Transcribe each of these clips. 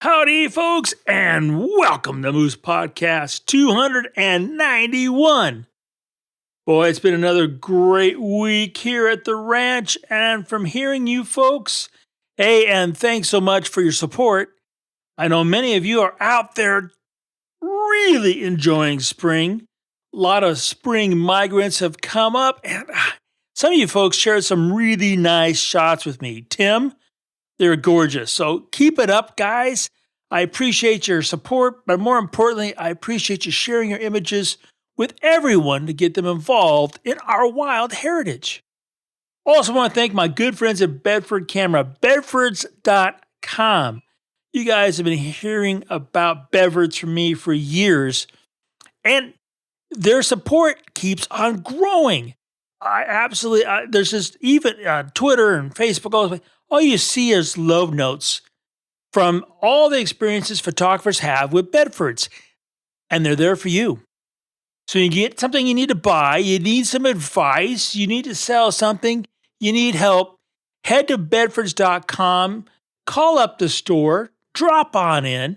Howdy, folks, and welcome to Moose Podcast 291. Boy, it's been another great week here at the ranch, and from hearing you folks, hey, and thanks so much for your support. I know many of you are out there really enjoying spring. A lot of spring migrants have come up, and some of you folks shared some really nice shots with me. Tim, they're gorgeous. So keep it up, guys. I appreciate your support, but more importantly, I appreciate you sharing your images with everyone to get them involved in our wild heritage. Also want to thank my good friends at Bedford Camera, bedfords.com. You guys have been hearing about Bedfords from me for years, and their support keeps on growing. There's just even Twitter and Facebook, all you see is love notes from all the experiences photographers have with Bedfords, and they're there for you. So you get something you need to buy, you need some advice, you need to sell something, you need help, head to bedfords.com, call up the store, drop on in,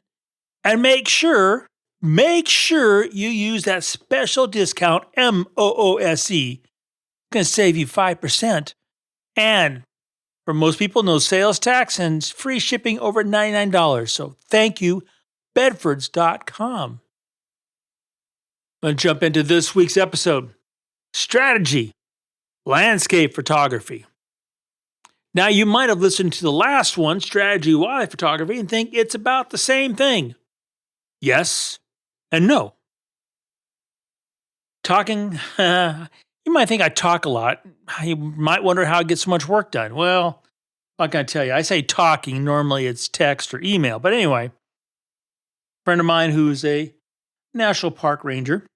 and make sure you use that special discount, MOOSE. It's going to save you 5%. And for most people, no sales tax and free shipping over $99. So thank you, bedfords.com. I'm going to jump into this week's episode. Strategy, landscape photography. Now, you might have listened to the last one, strategy wildlife photography, and think it's about the same thing. Yes and no. Talking, you might think I talk a lot. You might wonder how I get so much work done. Well, I'm not going to tell you. I say talking. Normally it's text or email. But anyway, a friend of mine who's a national park ranger.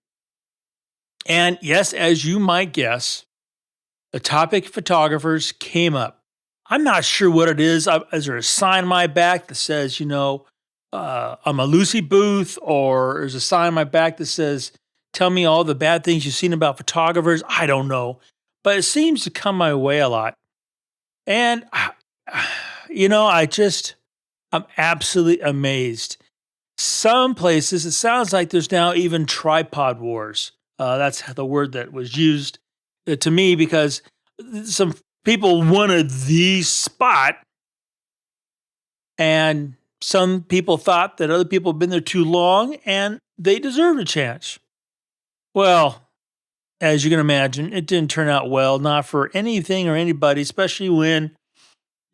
And yes, as you might guess, the topic photographers came up. I'm not sure what it is. Is there a sign on my back that says, I'm a Lucy Booth, or there's a sign on my back that says, tell me all the bad things you've seen about photographers? I don't know. But it seems to come my way a lot. And, I'm absolutely amazed. Some places, it sounds like there's now even tripod wars. That's the word that was used to me because some people wanted the spot, and some people thought that other people had been there too long and they deserved a chance. Well, as you can imagine, it didn't turn out well, not for anything or anybody, especially when,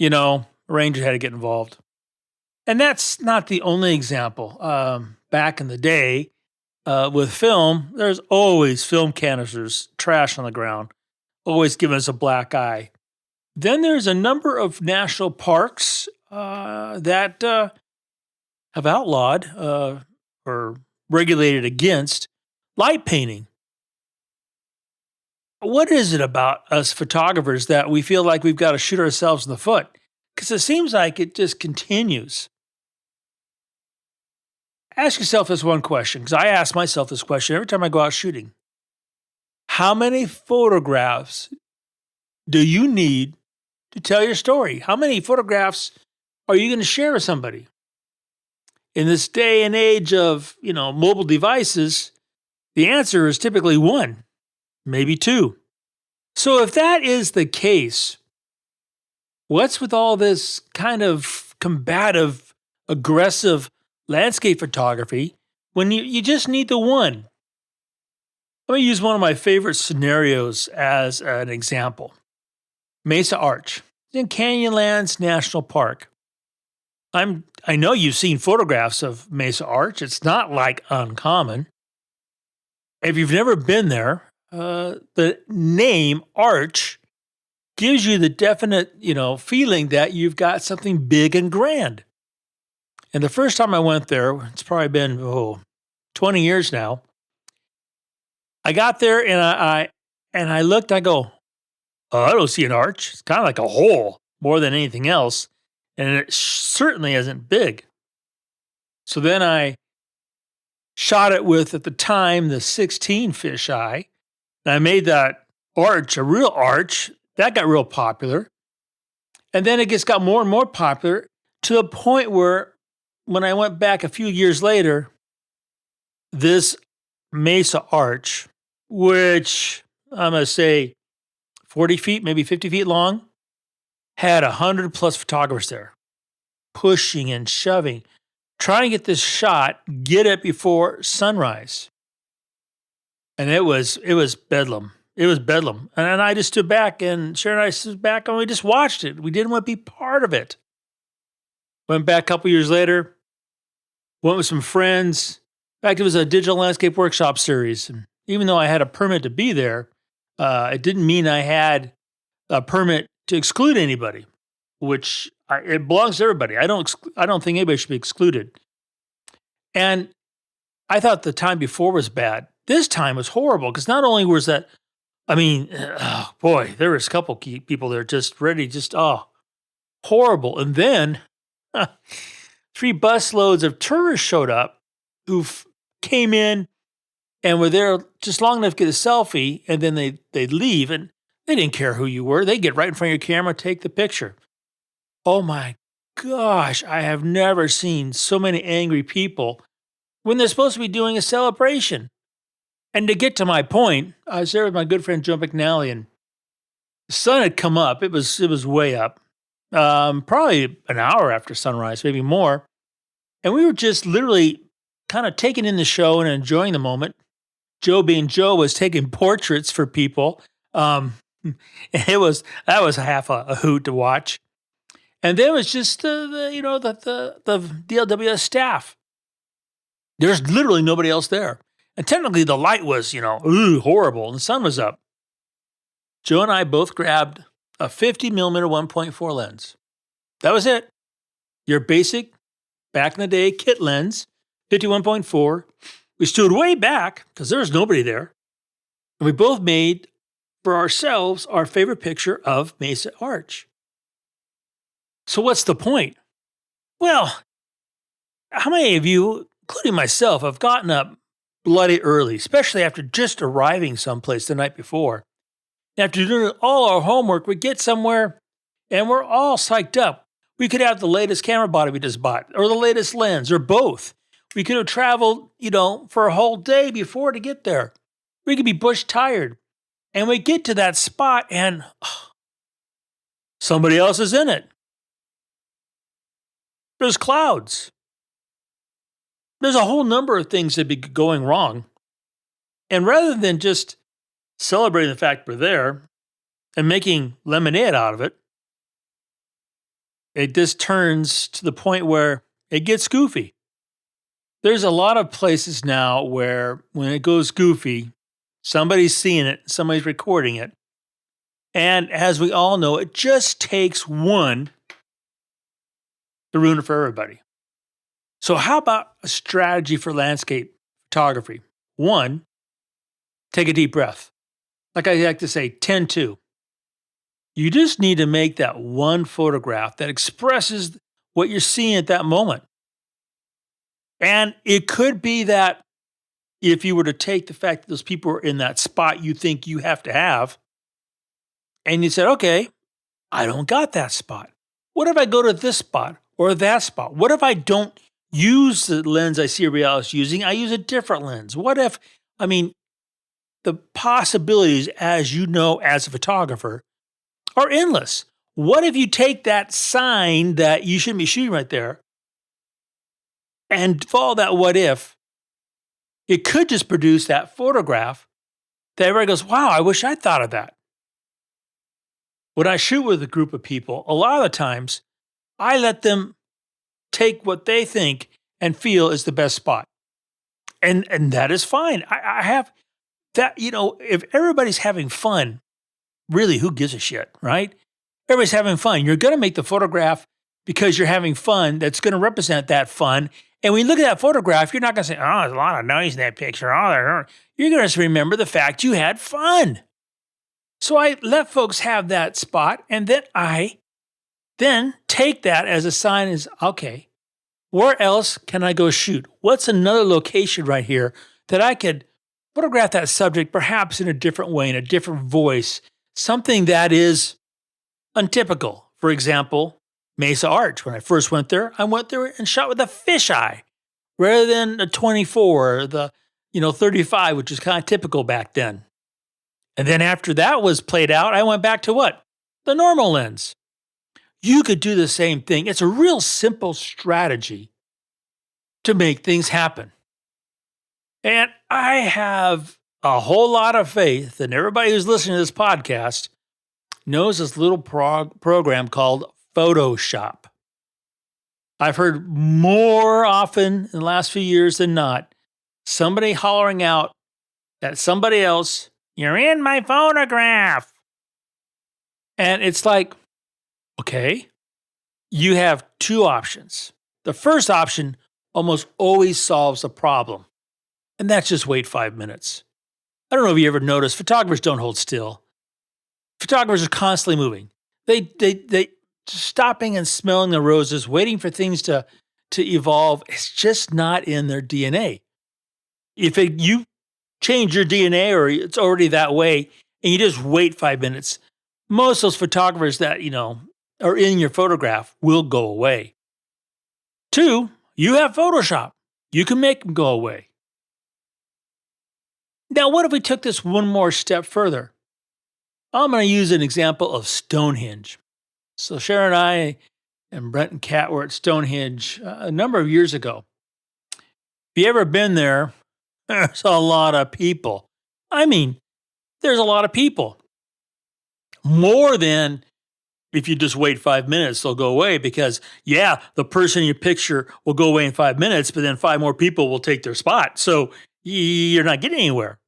a ranger had to get involved. And that's not the only example. Back in the day, with film, there's always film canisters, trash on the ground, always giving us a black eye. Then there's a number of national parks that have outlawed or regulated against light painting. What is it about us photographers that we feel like we've got to shoot ourselves in the foot? Because it seems like it just continues. Ask yourself this one question, because I ask myself this question every time I go out shooting. How many photographs do you need to tell your story? How many photographs are you going to share with somebody? In this day and age of, mobile devices, the answer is typically one, maybe two. So if that is the case, what's with all this kind of combative, aggressive landscape photography when you just need the one? Let me use one of my favorite scenarios as an example. Mesa Arch in Canyonlands National Park. I know you've seen photographs of Mesa Arch. It's not like uncommon. If you've never been there, the name Arch gives you the definite, feeling that you've got something big and grand. And the first time I went there, it's probably been 20 years now. I got there and I looked. I go, I don't see an arch. It's kind of like a hole more than anything else, and it certainly isn't big. So then I shot it with, at the time, the 16 fisheye, and I made that arch a real arch. That got real popular, and then it just got more and more popular to the point where when I went back a few years later, this Mesa Arch, which I'm going to say 40 feet, maybe 50 feet long, had 100 plus photographers there, pushing and shoving, trying to get this shot, get it before sunrise. And it was bedlam. It was bedlam. And I just stood back, and Sharon and I stood back, and we just watched it. We didn't want to be part of it. Went back a couple years later, went with some friends. In fact, it was a digital landscape workshop series. And even though I had a permit to be there, it didn't mean I had a permit to exclude anybody, which it belongs to everybody. I don't think anybody should be excluded. And I thought the time before was bad. This time was horrible because not only was that, oh boy, there was a couple key people there just ready, horrible. And then 3 busloads of tourists showed up who came in and were there just long enough to get a selfie, and then they'd leave, and they didn't care who you were. They get right in front of your camera, take the picture. Oh my gosh, I have never seen so many angry people when they're supposed to be doing a celebration. And to get to my point, I was there with my good friend Joe McNally, and the sun had come up. It was way up, probably an hour after sunrise, maybe more. And we were just literally kind of taking in the show and enjoying the moment. Joe, being Joe, was taking portraits for people. That was half a hoot to watch. And then it was just the DLWS staff. There's literally nobody else there. And technically the light was, horrible, and the sun was up. Joe and I both grabbed a 50 millimeter 1.4 lens. That was it. Your basic, back in the day, kit lens, 51.4. We stood way back because there was nobody there. And we both made for ourselves our favorite picture of Mesa Arch. So what's the point? Well, how many of you, including myself, have gotten up bloody early, especially after just arriving someplace the night before? After doing all our homework, we get somewhere and we're all psyched up. We could have the latest camera body we just bought, or the latest lens, or both. We could have traveled, for a whole day before to get there. We could be bush tired. And we get to that spot and somebody else is in it. There's clouds. There's a whole number of things that be going wrong. And rather than just celebrating the fact we're there and making lemonade out of it, it just turns to the point where it gets goofy. There's a lot of places now where when it goes goofy, somebody's seeing it, somebody's recording it. And as we all know, it just takes one to ruin it for everybody. So how about a strategy for landscape photography? 1, take a deep breath. Like I like to say, 10-2. You just need to make that one photograph that expresses what you're seeing at that moment. And it could be that if you were to take the fact that those people are in that spot you think you have to have, and you said, okay, I don't got that spot. What if I go to this spot or that spot? What if I don't use the lens I see everybody else using? I use a different lens. What if, the possibilities, as you know, as a photographer, are endless. What if you take that sign that you shouldn't be shooting right there and follow that what if? It could just produce that photograph that everybody goes, wow, I wish I thought of that. When I shoot with a group of people, a lot of the times I let them take what they think and feel is the best spot. And that is fine. I have that, if everybody's having fun, really, who gives a shit, right? Everybody's having fun. You're going to make the photograph because you're having fun that's going to represent that fun. And when you look at that photograph, you're not going to say, oh, there's a lot of noise in that picture. Oh, you're going to remember the fact you had fun. So I let folks have that spot, and then I take that as a sign is, okay, where else can I go shoot? What's another location right here that I could photograph that subject perhaps in a different way, in a different voice, something that is untypical. For example, Mesa Arch. When I first went there and shot with a fisheye rather than a 24 or the 35, which is kind of typical back then. And then after that was played out, I went back to what? The normal lens. You could do the same thing. It's a real simple strategy to make things happen. And I have a whole lot of faith, and everybody who's listening to this podcast knows this little program called Photoshop. I've heard more often in the last few years than not somebody hollering out at somebody else, "You're in my photograph." And it's like, okay, you have two options. The first option almost always solves a problem, and that's just wait 5 minutes. I don't know if you ever noticed, photographers don't hold still. Photographers are constantly moving. They stopping and smelling the roses, waiting for things to evolve. It's just not in their DNA. If you change your DNA or it's already that way and you just wait 5 minutes, most of those photographers that, are in your photograph will go away. 2, you have Photoshop. You can make them go away. Now, what if we took this one more step further? I'm going to use an example of Stonehenge. So Sharon and I and Brent and Kat were at Stonehenge a number of years ago. If you ever been there, there's a lot of people. I mean, there's a lot of people. More than if you just wait 5 minutes, they'll go away because, yeah, the person in your picture will go away in 5 minutes, but then 5 more people will take their spot. So you're not getting anywhere.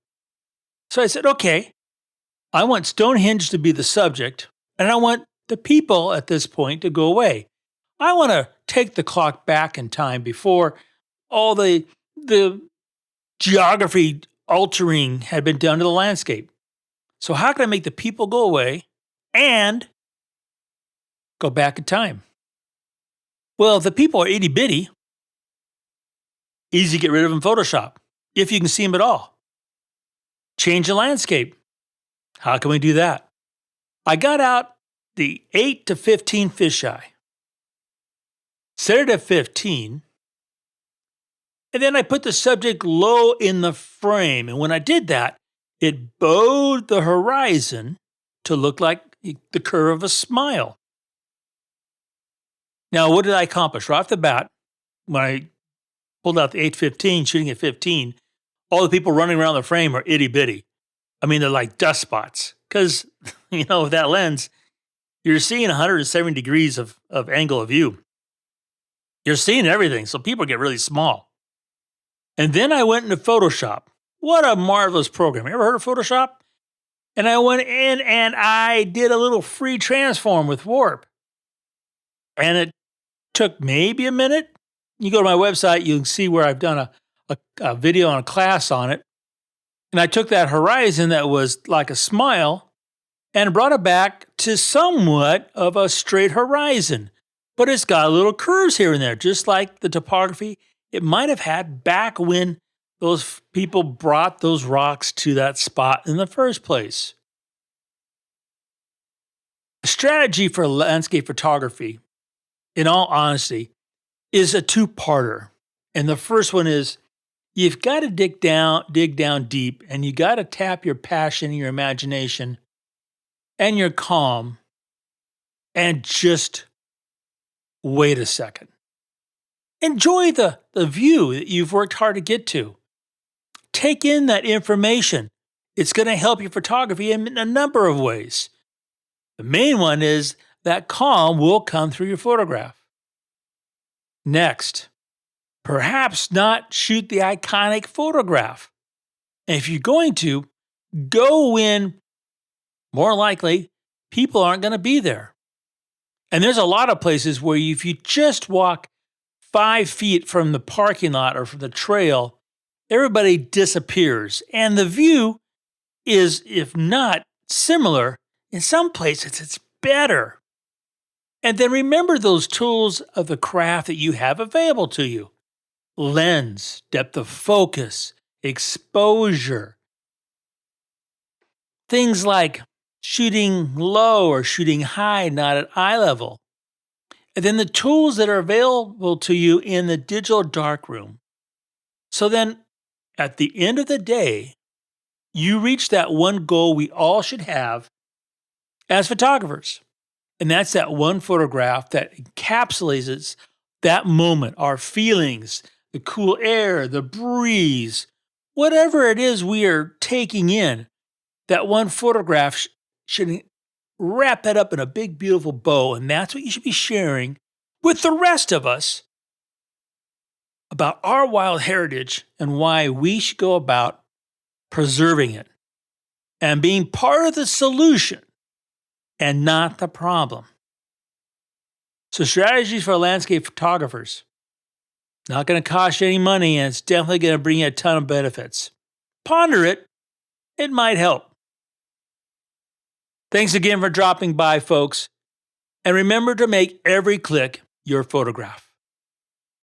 So I said, okay, I want Stonehenge to be the subject, and I want the people at this point to go away. I want to take the clock back in time before all the geography altering had been done to the landscape. So how can I make the people go away and go back in time? Well, if the people are itty bitty, easy to get rid of in Photoshop, if you can see them at all. Change the landscape. How can we do that? I got out the 8 to 15 fisheye, set it at 15, and then I put the subject low in the frame. And when I did that, it bowed the horizon to look like the curve of a smile. Now, what did I accomplish? Right off the bat, when I pulled out the 8-15, shooting at 15, all the people running around the frame are itty bitty. I mean, they're like dust spots. Because, with that lens, you're seeing 170 degrees of angle of view. You're seeing everything, so people get really small. And then I went into Photoshop. What a marvelous program. You ever heard of Photoshop? And I went in and I did a little free transform with Warp. And it took maybe a minute. You go to my website, you can see where I've done a video on a class on it. And I took that horizon that was like a smile and brought it back to somewhat of a straight horizon. But it's got little curves here and there, just like the topography it might have had back when those people brought those rocks to that spot in the first place. A strategy for landscape photography, in all honesty, is a two-parter. And the first one is you've got to dig down deep, and you got to tap your passion, your imagination, and your calm, and just wait a second. Enjoy the view that you've worked hard to get to. Take in that information. It's going to help your photography in a number of ways. The main one is that calm will come through your photograph. Next, perhaps not shoot the iconic photograph. And if you're going to, go when, more likely, people aren't going to be there. And there's a lot of places where if you just walk 5 feet from the parking lot or from the trail, everybody disappears. And the view is, if not similar, in some places it's better. And then remember those tools of the craft that you have available to you. Lens, depth of focus, exposure. Things like shooting low or shooting high, not at eye level. And then the tools that are available to you in the digital darkroom. So then at the end of the day, you reach that one goal we all should have as photographers. And that's that one photograph that encapsulates that moment, our feelings, the cool air, the breeze, whatever it is we are taking in. That one photograph should wrap that up in a big, beautiful bow. And that's what you should be sharing with the rest of us about our wild heritage and why we should go about preserving it and being part of the solution and not the problem. So, strategies for landscape photographers. Not going to cost you any money, and it's definitely going to bring you a ton of benefits. Ponder it. It might help. Thanks again for dropping by, folks. And remember to make every click your photograph.